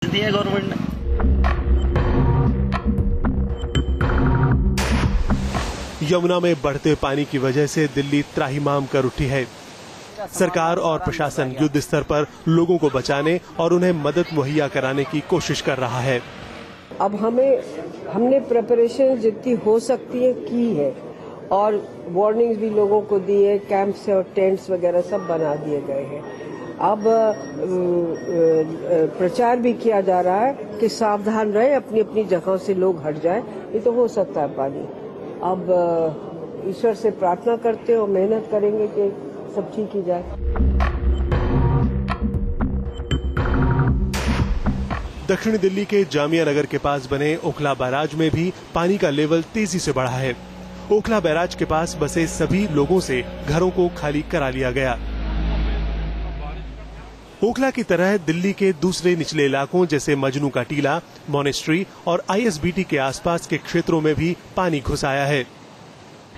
दी है गवर्नमेंट ने। यमुना में बढ़ते पानी की वजह से दिल्ली त्राहिमाम कर उठी है। सरकार और प्रशासन युद्ध स्तर पर लोगों को बचाने और उन्हें मदद मुहैया कराने की कोशिश कर रहा है। अब हमने प्रिपरेशन जितनी हो सकती है की है और वार्निंग्स भी लोगों को दी है, कैंप्स और टेंट्स वगैरह सब बना दिए गए हैं। अब प्रचार भी किया जा रहा है कि सावधान रहे, अपनी अपनी जगहों से लोग हट जाए, ये तो हो सकता है पानी। अब ईश्वर से प्रार्थना करते और मेहनत करेंगे कि सब ठीक ही जाए। दक्षिणी दिल्ली के जामिया नगर के पास बने ओखला बैराज में भी पानी का लेवल तेजी से बढ़ा है। ओखला बैराज के पास बसे सभी लोगों से घरों को खाली करा लिया गया। ओखला की तरह दिल्ली के दूसरे निचले इलाकों जैसे मजनू का टीला, मॉनेस्ट्री और आईएसबीटी के आसपास के क्षेत्रों में भी पानी घुस आया है।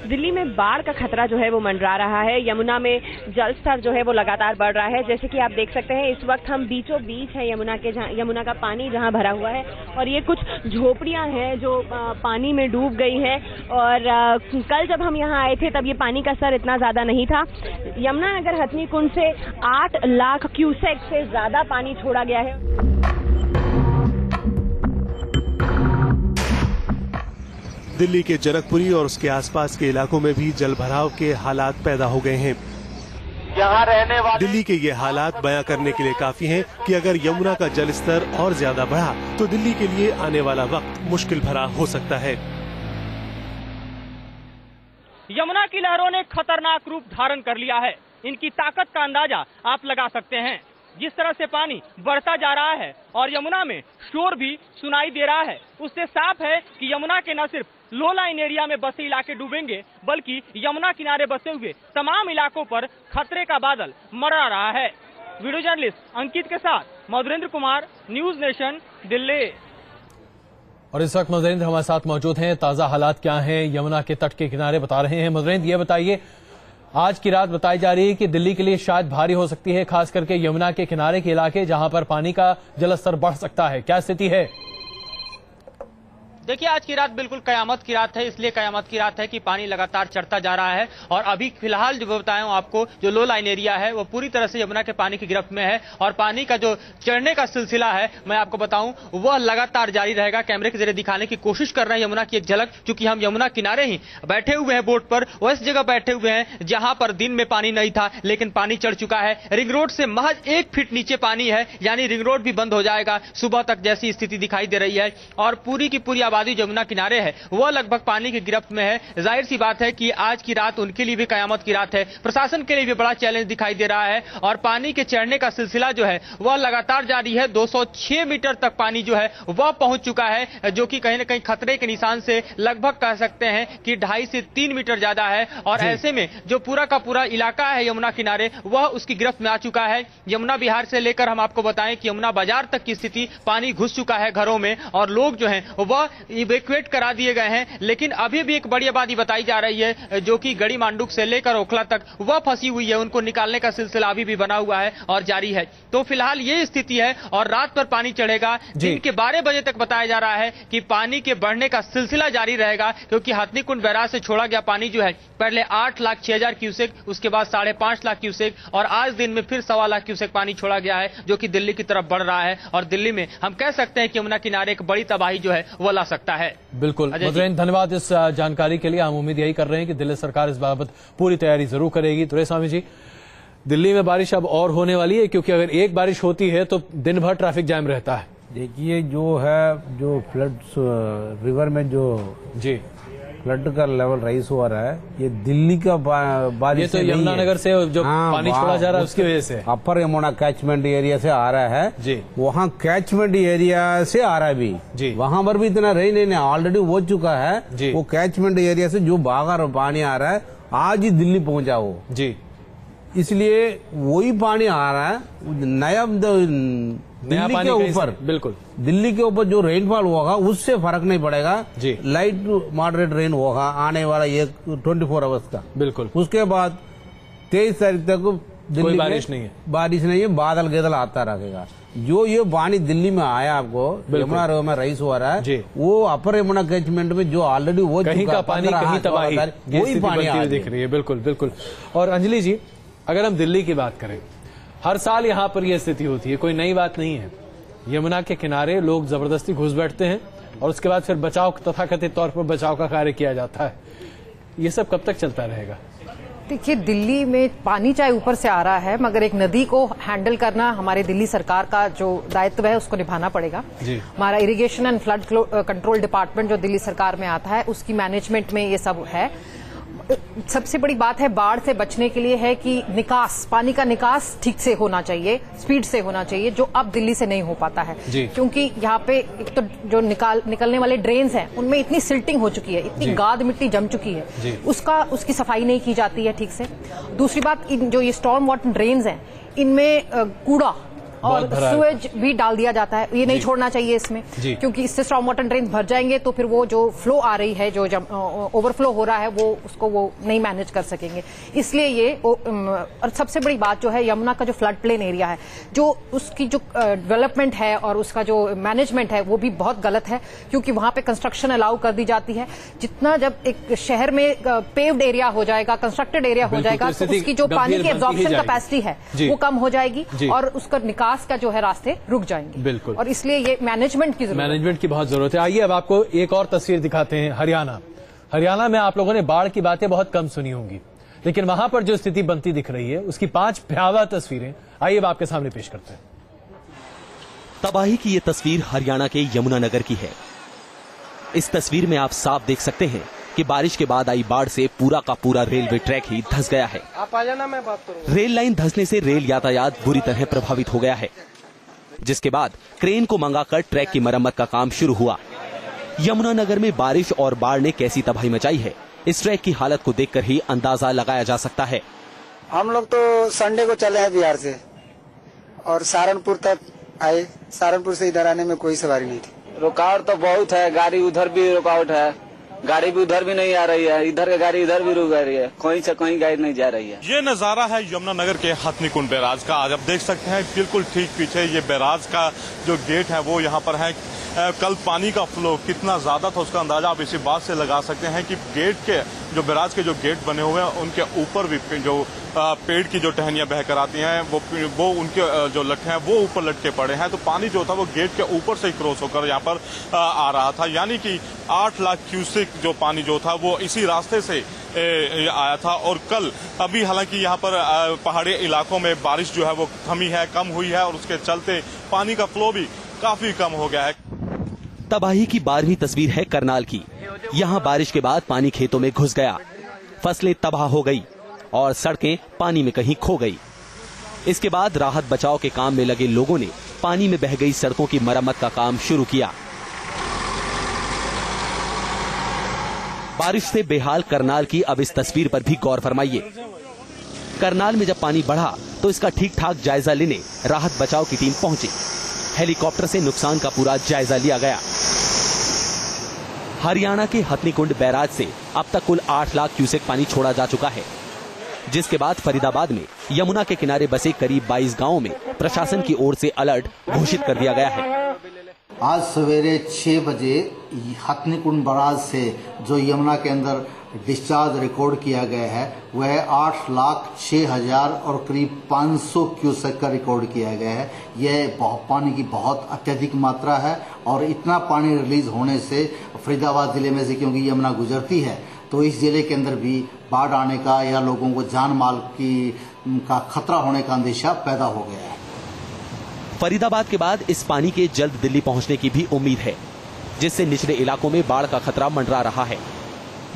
दिल्ली में बाढ़ का खतरा जो है वो मंडरा रहा है। यमुना में जल स्तर जो है वो लगातार बढ़ रहा है। जैसे कि आप देख सकते हैं इस वक्त हम बीचों बीच है यमुना का पानी जहां भरा हुआ है और ये कुछ झोपड़ियां हैं जो पानी में डूब गई हैं। और कल जब हम यहां आए थे तब ये पानी का स्तर इतना ज्यादा नहीं था। यमुना नगर हथनी कुंड से 8 लाख क्यूसेक से ज्यादा पानी छोड़ा गया है। दिल्ली के जनकपुरी और उसके आसपास के इलाकों में भी जल भराव के हालात पैदा हो गए हैं। यहाँ रहने वाले दिल्ली के ये हालात बयां करने के लिए काफी हैं कि अगर यमुना का जल स्तर और ज्यादा बढ़ा तो दिल्ली के लिए आने वाला वक्त मुश्किल भरा हो सकता है। यमुना की लहरों ने खतरनाक रूप धारण कर लिया है। इनकी ताकत का अंदाजा आप लगा सकते हैं। जिस तरह से पानी बढ़ता जा रहा है और यमुना में शोर भी सुनाई दे रहा है, उससे साफ है कि यमुना के न सिर्फ लो लाइन एरिया में बसे इलाके डूबेंगे बल्कि यमुना किनारे बसे हुए तमाम इलाकों पर खतरे का बादल मंडरा रहा है। वीडियो जर्नलिस्ट अंकित के साथ मधुरेंद्र कुमार, न्यूज नेशन, दिल्ली। और इस वक्त मधुरेंद्र हमारे साथ मौजूद हैं। ताजा हालात क्या हैं यमुना के तट के किनारे बता रहे हैं। मधुरेंद्र ये बताइए, आज की रात बताई जा रही है कि दिल्ली के लिए शायद भारी हो सकती है, खास करके यमुना के किनारे के इलाके जहां पर पानी का जलस्तर बढ़ सकता है। क्या स्थिति है? देखिए, आज की रात बिल्कुल कयामत की रात है। इसलिए कयामत की रात है कि पानी लगातार चढ़ता जा रहा है और अभी फिलहाल जो बताया हूं आपको, जो लो लाइन एरिया है वो पूरी तरह से यमुना के पानी की गिरफ्त में है और पानी का जो चढ़ने का सिलसिला है मैं आपको बताऊं वह लगातार जारी रहेगा। कैमरे के जरिए दिखाने की कोशिश कर रहे हैं यमुना की एक झलक, क्योंकि हम यमुना किनारे ही बैठे हुए हैं बोट पर, वो इस जगह बैठे हुए हैं जहां पर दिन में पानी नहीं था लेकिन पानी चढ़ चुका है। रिंग रोड से महज 1 फीट नीचे पानी है, यानी रिंग रोड भी बंद हो जाएगा सुबह तक जैसी स्थिति दिखाई दे रही है। और पूरी की पूरी आबादी यमुना किनारे है वह लगभग पानी की गिरफ्त में है। जाहिर सी बात है कि आज की रात उनके लिए भी कयामत की रात है। प्रशासन के लिए भी बड़ा चैलेंज दिखाई दे रहा है और पानी के चढ़ने का सिलसिला जो है वह लगातार जारी है। 206 मीटर तक पानी जो है वह पहुंच चुका है, जो कि कहीं न कहीं खतरे के निशान से लगभग कह सकते हैं कि 2.5 से 3 मीटर ज्यादा है। और ऐसे में जो पूरा का पूरा इलाका है यमुना किनारे वह उसकी गिरफ्त में आ चुका है। यमुना विहार से लेकर हम आपको बताएं कि यमुना बाजार तक की स्थिति, पानी घुस चुका है घरों में और लोग जो है वह इवैक्यूएट करा दिए गए हैं। लेकिन अभी भी एक बड़ी आबादी बताई जा रही है जो कि गड़ी मांडुक से लेकर ओखला तक वह फंसी हुई है। उनको निकालने का सिलसिला अभी भी बना हुआ है और जारी है। तो फिलहाल ये स्थिति है और रात पर पानी चढ़ेगा। दिन के 12 बजे तक बताया जा रहा है कि पानी के बढ़ने का सिलसिला जारी रहेगा, क्योंकि हथनी कुंड बैराज से छोड़ा गया पानी जो है पहले 8,06,000 क्यूसेक, उसके बाद 5.5 लाख क्यूसेक और आज दिन में फिर 1.25 लाख क्यूसेक पानी छोड़ा गया है, जो कि दिल्ली की तरफ बढ़ रहा है। और दिल्ली में हम कह सकते हैं कि यमुना किनारे एक बड़ी तबाही जो है वो ला सकता है। बिल्कुल मधुरेंद्र, धन्यवाद इस जानकारी के लिए। हम उम्मीद यही कर रहे हैं कि दिल्ली सरकार इस बाबत पूरी तैयारी जरूर करेगी। दुरईस्वामी जी, दिल्ली में बारिश अब और होने वाली है, क्योंकि अगर एक बारिश होती है तो दिन भर ट्रैफिक जाम रहता है। देखिए जो फ्लड्स रिवर में जो फ्लड का लेवल राइज हो रहा है, ये दिल्ली का बारिश, ये तो यमुना नगर से जो पानी छोड़ा जा रहा है उसकी वजह से, अपर यमुना कैचमेंट एरिया से आ रहा है जी। वहाँ कैचमेंट एरिया से आ रहा है भी जी, वहाँ पर भी इतना रही नहीं, ऑलरेडी हो चुका है जी। वो कैचमेंट एरिया से जो भागा पानी आ रहा है आज ही दिल्ली पहुंचा वो जी, इसलिए वही पानी आ रहा है। नया दिल्ली के ऊपर, बिल्कुल दिल्ली के ऊपर जो रेनफॉल होगा उससे फर्क नहीं पड़ेगा जी। लाइट मॉडरेट रेन होगा आने वाला 24 आवर्स का, बिल्कुल। उसके बाद 23 तारीख तक दिल्ली कोई बारिश नहीं है, बारिश नहीं है, बादल गेदल आता रहेगा। जो ये पानी दिल्ली में आया आपको यमुना रिवर में रईस हो रहा है, वो अपर यमुना कैचमेंट में जो ऑलरेडी वो कहीं का पानी कहीं तबाही, वही पानी दिख रही है। बिल्कुल बिल्कुल। और अंजलि जी, अगर हम दिल्ली की बात करें, हर साल यहाँ पर यह स्थिति होती है, कोई नई बात नहीं है। यमुना के किनारे लोग जबरदस्ती घुस बैठते हैं और उसके बाद फिर बचाव, तथाकथित तौर पर बचाव का कार्य किया जाता है। ये सब कब तक चलता रहेगा? देखिए, दिल्ली में पानी चाहे ऊपर से आ रहा है, मगर एक नदी को हैंडल करना हमारे दिल्ली सरकार का जो दायित्व है उसको निभाना पड़ेगा। हमारा irrigation and flood control department जो दिल्ली सरकार में आता है, उसकी मैनेजमेंट में ये सब है। सबसे बड़ी बात है बाढ़ से बचने के लिए है कि निकास, पानी का निकास ठीक से होना चाहिए, स्पीड से होना चाहिए, जो अब दिल्ली से नहीं हो पाता है। क्योंकि यहाँ पे एक तो जो निकलने वाले ड्रेन्स हैं उनमें इतनी सिल्टिंग हो चुकी है, इतनी गाद मिट्टी जम चुकी है, उसकी सफाई नहीं की जाती है ठीक से। दूसरी बात, जो ये स्टॉर्म वाटर ड्रेन्स हैं इनमें कूड़ा और सुएज भी डाल दिया जाता है, ये नहीं छोड़ना चाहिए इसमें, क्योंकि इससे स्टॉर्म वाटर ड्रेन भर जाएंगे तो फिर वो जो फ्लो आ रही है, जो ओवरफ्लो हो रहा है, उसको वो नहीं मैनेज कर सकेंगे। इसलिए ये और सबसे बड़ी बात जो है, यमुना का जो फ्लड प्लेन एरिया है, जो उसकी जो डेवलपमेंट है और उसका जो मैनेजमेंट है वो भी बहुत गलत है, क्योंकि वहां पे कंस्ट्रक्शन अलाउ कर दी जाती है। जितना जब एक शहर में पेव्ड एरिया हो जाएगा, कंस्ट्रक्टेड एरिया हो जाएगा, तो उसकी जो पानी की एब्जॉर्प्शन कैपेसिटी है वो कम हो जाएगी और उसका निकास का जो है रास्ते रुक जाएंगे। बिल्कुल। और इसलिए ये मैनेजमेंट की बहुत जरूरत है। आइए अब आपको एक और तस्वीर दिखाते हैं। हरियाणा में आप लोगों ने बाढ़ की बातें बहुत कम सुनी होंगी, लेकिन वहां पर जो स्थिति बनती दिख रही है उसकी 5 भयावह तस्वीरें आइए अब आपके सामने पेश करते हैं। तबाही की ये तस्वीर हरियाणा के यमुनानगर की है। इस तस्वीर में आप साफ देख सकते हैं कि बारिश के बाद आई बाढ़ से पूरा का पूरा रेलवे ट्रैक ही धंस गया है। आप आ जाना, मैं बात करूंगा। रेल लाइन धंसने से रेल यातायात बुरी तरह प्रभावित हो गया है, जिसके बाद क्रेन को मंगाकर ट्रैक की मरम्मत का काम शुरू हुआ। यमुनानगर में बारिश और बाढ़ ने कैसी तबाही मचाई है, इस ट्रैक की हालत को देखकर ही अंदाजा लगाया जा सकता है। हम लोग तो संडे को चले हैं बिहार से और सहारनपुर तक आए। सहारनपुर से इधर आने में कोई सवारी नहीं थी। रुकावट तो बहुत है, गाड़ी उधर भी रुकावट है, गाड़ी भी उधर भी नहीं आ रही है, इधर की गाड़ी इधर भी रुक रही है, कहीं से कहीं गाड़ी नहीं जा रही है। ये नजारा है यमुनानगर के हथनीकुंड बैराज का। आज आप देख सकते हैं बिल्कुल ठीक पीछे ये बैराज का जो गेट है वो यहाँ पर है। कल पानी का फ्लो कितना ज्यादा था उसका अंदाजा आप इसी बात से लगा सकते हैं कि गेट के जो बैराज के जो गेट बने हुए हैं उनके ऊपर भी जो पेड़ की जो टहनियां बहकर आती हैं वो उनके जो लट्ठे हैं वो ऊपर लटके पड़े हैं। तो पानी जो था वो गेट के ऊपर से ही क्रॉस होकर यहाँ पर आ रहा था, यानी कि 8 लाख क्यूसेक जो पानी जो था वो इसी रास्ते से आया था। और कल अभी हालांकि यहाँ पर पहाड़ी इलाकों में बारिश जो है वो थमी है, कम हुई है और उसके चलते पानी का फ्लो भी काफी कम हो गया है। तबाही की 12वीं तस्वीर है करनाल की। यहाँ बारिश के बाद पानी खेतों में घुस गया, फसलें तबाह हो गई और सड़कें पानी में कहीं खो गई। इसके बाद राहत बचाव के काम में लगे लोगों ने पानी में बह गई सड़कों की मरम्मत का काम शुरू किया। बारिश से बेहाल करनाल की अब इस तस्वीर पर भी गौर फरमाइए। करनाल में जब पानी बढ़ा तो इसका ठीक ठाक जायजा लेने राहत बचाव की टीम पहुंची। हेलीकॉप्टर से नुकसान का पूरा जायजा लिया गया। हरियाणा के हथनीकुंड बैराज से अब तक कुल 8 लाख क्यूसेक पानी छोड़ा जा चुका है, जिसके बाद फरीदाबाद में यमुना के किनारे बसे करीब 22 गांवों में प्रशासन की ओर से अलर्ट घोषित कर दिया गया है। आज सवेरे 6 बजे हथनीकुंड बैराज से जो यमुना के अंदर डिस्चार्ज रिकॉर्ड किया गया है वह 8,06,000 और करीब 500 क्यूसेक का रिकॉर्ड किया गया है। यह पानी की बहुत अत्यधिक मात्रा है और इतना पानी रिलीज होने से फरीदाबाद जिले में से क्योंकि यमुना गुजरती है तो इस जिले के अंदर भी बाढ़ आने का या लोगों को जान माल का खतरा होने का अंदेशा पैदा हो गया है। फरीदाबाद के बाद इस पानी के जल्द दिल्ली पहुंचने की भी उम्मीद है, जिससे निचले इलाकों में बाढ़ का खतरा मंडरा रहा है।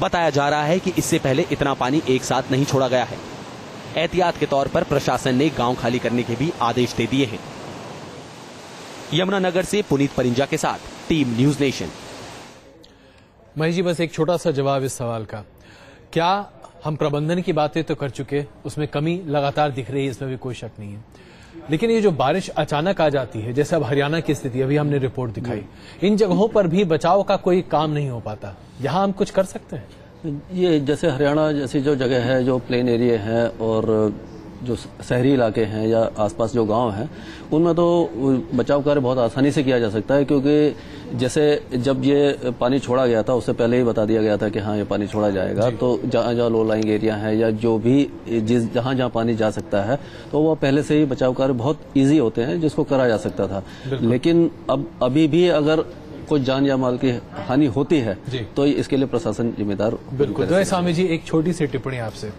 बताया जा रहा है कि इससे पहले इतना पानी एक साथ नहीं छोड़ा गया है। एहतियात के तौर पर प्रशासन ने गांव खाली करने के भी आदेश दे दिए हैं। यमुनानगर से पुनीत परिंजा के साथ team news nation. Mahesh ji, बस एक छोटा सा जवाब इस सवाल का, क्या हम प्रबंधन की बातें तो कर चुके, उसमें कमी लगातार दिख रही है, इसमें भी कोई शक नहीं है, लेकिन ये जो बारिश अचानक आ जाती है, जैसे अब हरियाणा की स्थिति अभी हमने रिपोर्ट दिखाई, इन जगहों पर भी बचाव का कोई काम नहीं हो पाता। यहाँ हम कुछ कर सकते हैं? ये जैसे हरियाणा जैसी जो जगह है, जो प्लेन एरिया है और जो शहरी इलाके हैं या आसपास जो गांव हैं उनमें तो बचाव कार्य बहुत आसानी से किया जा सकता है, क्योंकि जैसे जब ये पानी छोड़ा गया था उससे पहले ही बता दिया गया था कि हाँ ये पानी छोड़ा जाएगा, तो जहाँ जहाँ लो लाइंग एरिया है या जो भी जहाँ जहाँ पानी जा सकता है तो वह पहले से ही बचाव कार्य बहुत ईजी होते हैं जिसको करा जा सकता था। लेकिन अब अभी भी अगर कुछ जान या माल की हानि होती है तो इसके लिए प्रशासन जिम्मेदार। बिल्कुल। स्वामी जी, एक छोटी सी टिप्पणी आपसे।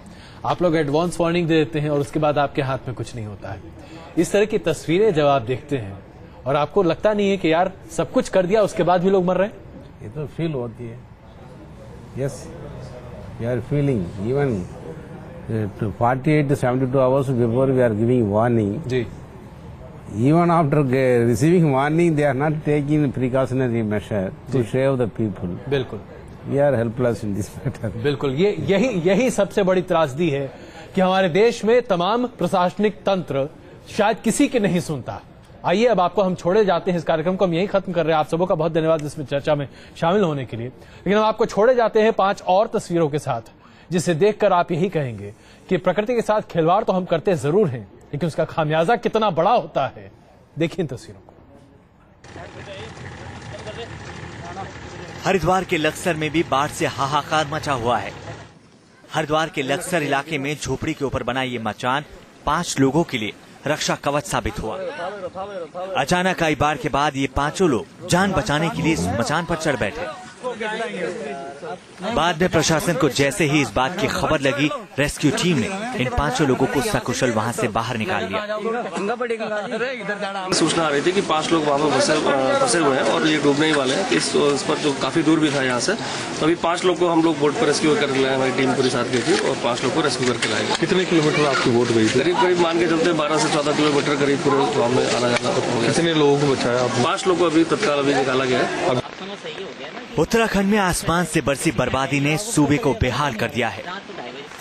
आप लोग एडवांस वार्निंग दे देते हैं और उसके बाद आपके हाथ में कुछ नहीं होता है। इस तरह की तस्वीरें जब आप देखते हैं और आपको लगता नहीं है कि यार सब कुछ कर दिया उसके बाद भी लोग मर रहे हैं? ये तो फील होती है। Yes, we are feeling even 48 to 72 hours before we are giving warning. जी। Even after receiving warning, they are not taking precautionary measure to save the people. बिल्कुल। We are helpless in this matter. बिल्कुल। यही सबसे बड़ी त्रासदी है कि हमारे देश में तमाम प्रशासनिक तंत्र शायद किसी की नहीं सुनता। आइए अब आपको हम छोड़े जाते हैं, इस कार्यक्रम को हम यही खत्म कर रहे हैं। आप सबों का बहुत धन्यवाद इसमें चर्चा में शामिल होने के लिए। लेकिन हम आपको छोड़े जाते हैं 5 और तस्वीरों के साथ, जिसे देखकर आप यही कहेंगे कि प्रकृति के साथ खिलवाड़ तो हम करते जरूर हैं, लेकिन उसका खामियाजा कितना बड़ा होता है। देखिए इन तस्वीरों को। हरिद्वार के लक्सर में भी बाढ़ से हाहाकार मचा हुआ है। हरिद्वार के लक्सर इलाके में झोपड़ी के ऊपर बना ये मचान 5 लोगों के लिए रक्षा कवच साबित हुआ। अचानक आई बाढ़ के बाद ये 5 लोग जान बचाने के लिए इस मचान पर चढ़ बैठे। बाद में प्रशासन को जैसे ही इस बात की खबर लगी, रेस्क्यू टीम ने इन 5 लोगों को सकुशल वहां से बाहर निकाल लिया। सूचना आ रही थी कि 5 लोग वहां पर फंसे हुए हैं और ये डूबने ही वाले हैं। इस पर जो काफी दूर भी था यहाँ से, तो अभी 5 लोग को हम लोग बोट पर रेस्क्यू करके लाए। हमारी टीम पूरी साथ गई थी और 5 लोग को रेस्क्यू करके लाए। कितने किलोमीटर आपकी बोट गई थी? करीब मान के चलते 12 से 14 किलोमीटर करीब पूरे गाँव में आना जाना हो गया। कितने लोगों को बचाया? 5 लोग को अभी तत्काल अभी निकाला गया है। उत्तराखंड में आसमान से बरसी बर्बादी ने सूबे को बेहाल कर दिया है।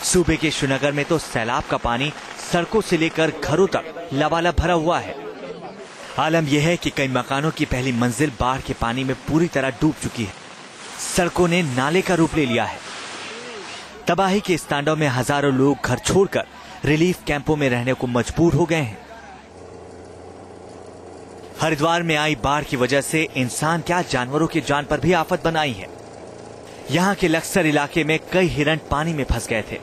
सूबे के श्रीनगर में तो सैलाब का पानी सड़कों से लेकर घरों तक लबालब भरा हुआ है। आलम यह है कि कई मकानों की पहली मंजिल बाढ़ के पानी में पूरी तरह डूब चुकी है। सड़कों ने नाले का रूप ले लिया है। तबाही के इस तांडव में हजारों लोग घर छोड़कर रिलीफ कैंपों में रहने को मजबूर हो गए हैं। हरिद्वार में आई बाढ़ की वजह से इंसान क्या जानवरों की जान पर भी आफत बनाई है। यहाँ के लक्सर इलाके में कई हिरण पानी में फंस गए थे।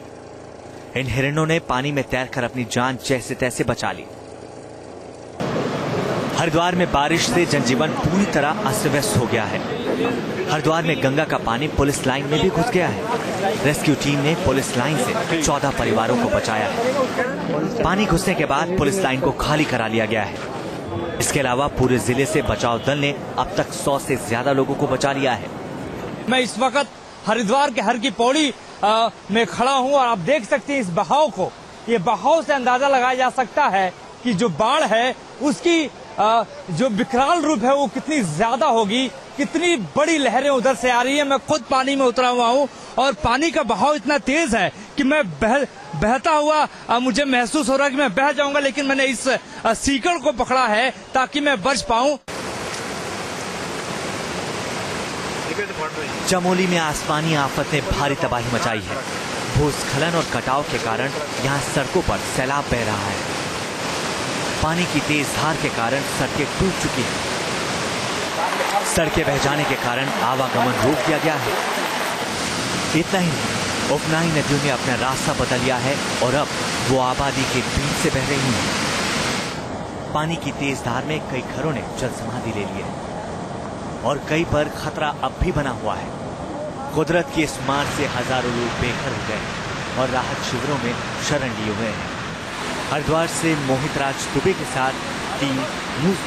इन हिरणों ने पानी में तैरकर अपनी जान जैसे तैसे बचा ली। हरिद्वार में बारिश से जनजीवन पूरी तरह अस्त व्यस्त हो गया है। हरिद्वार में गंगा का पानी पुलिस लाइन में भी घुस गया है। रेस्क्यू टीम ने पुलिस लाइन से 14 परिवारों को बचाया है। पानी घुसने के बाद पुलिस लाइन को खाली करा लिया गया है। इसके अलावा पूरे जिले से बचाव दल ने अब तक 100 से ज्यादा लोगों को बचा लिया है। मैं इस वक्त हरिद्वार के हर की पौड़ी में खड़ा हूं और आप देख सकते हैं इस बहाव को। ये बहाव से अंदाजा लगाया जा सकता है कि जो बाढ़ है उसकी जो विकराल रूप है वो कितनी ज्यादा होगी, कितनी बड़ी लहरें उधर से आ रही है। मैं खुद पानी में उतरा हुआ हूँ और पानी का बहाव इतना तेज है कि मैं बहता हुआ मुझे महसूस हो रहा है कि मैं बह जाऊंगा, लेकिन मैंने इस सीकड़ को पकड़ा है ताकि मैं बच पाऊं। चमोली में आसमानी आफत ने भारी तबाही मचाई है। भूस्खलन और कटाव के कारण यहाँ सड़कों पर सैलाब बह रहा है। पानी की तेज धार के कारण सड़कें टूट चुकी हैं। सड़कें बह जाने के कारण आवागमन रोक दिया गया है। इतना ही नहीं, उपनाई नदियों ने अपना रास्ता बदल लिया है और अब वो आबादी के बीच से बह रही हैं। पानी की तेज धार में कई घरों ने जल समाधि ले ली है और कई पर खतरा अब भी बना हुआ है। कुदरत की इस मार से हजारों लोग बेघर हो गए और राहत शिविरों में शरण लिए हुए हैं। हरिद्वार से मोहित राज दुबे के साथ टीम न्यूज़।